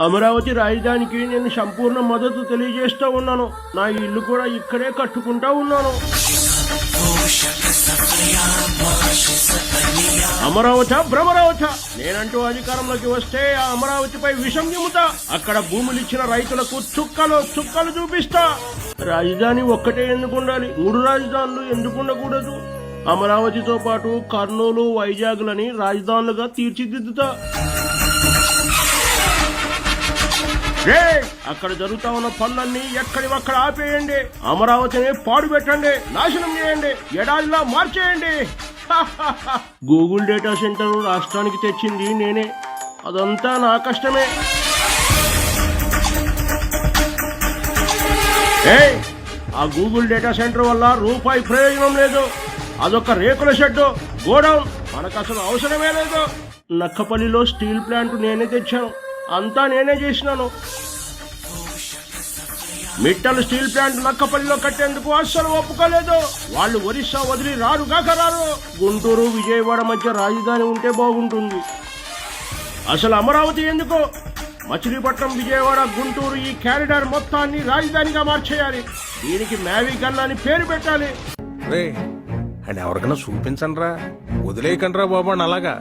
అమరావతి రాజధానికి నేను సంపూర్ణ మద్దతు తెలియజేస్తూ ఉన్నాను. నా ఇల్లు కూడా ఇక్కడే కట్టుకుంటా ఉన్నాను. అమరావతి భ్రమరావతి నేనంటూ అధికారంలోకి వస్తే ఆ అమరావతిపై విషం నిమ్ముతా. అక్కడ భూములు ఇచ్చిన రైతులకు చుక్కలు చుక్కలు చూపిస్తా. రాజధాని ఒక్కటే ఎందుకు ఉండాలి? 3 రాజధానులు ఎందుకు ఉండకూడదు? అమరావతితో పాటు కర్నూలు, వైజాగ్లని రాజధానులుగా తీర్చిదిద్దుతా. అక్కడ జరుగుతా ఉన్న పనులన్నీ ఎక్కడివక్కడ ఆపేయండి. అమరావతిని పాడు పెట్టండి, నాశనం చేయండి, ఎడారిలా మార్చేయండి. గూగుల్ డేటా సెంటర్ రాష్ట్రానికి తెచ్చింది నేనే. అదంతా నా కష్టమే. ఆ గూగుల్ డేటా సెంటర్ వల్ల రూపాయి ప్రయోజనం లేదు. అదొక రేకుల షెడ్డు, గోడౌన్, మనకు అసలు అవసరమే లేదు. నక్కపల్లిలో స్టీల్ ప్లాంట్ నేనే తెచ్చాను, అంతా నేనే చేసినాను. మిట్టల్ స్టీల్ ప్లాంట్ నక్కపల్లిలో కట్టేందుకు అస్సలు ఒప్పుకోలేదు. వాళ్ళు ఒరిస్సా వదిలి రారుగాక రారు. గుంటూరు, విజయవాడ మధ్య రాజధాని ఉంటే బాగుంటుంది. అసలు అమరావతి ఎందుకు? మచిలీపట్నం, విజయవాడ, గుంటూరు ఈ కారిడార్ మొత్తాన్ని రాజధానిగా మార్చేయాలి. దీనికి మ్యావీ గన్ అని పేరు పెట్టాలి. ఎవరికైనా చూపించండి రా, వదిలేయకండి రా బాబు అలాగా.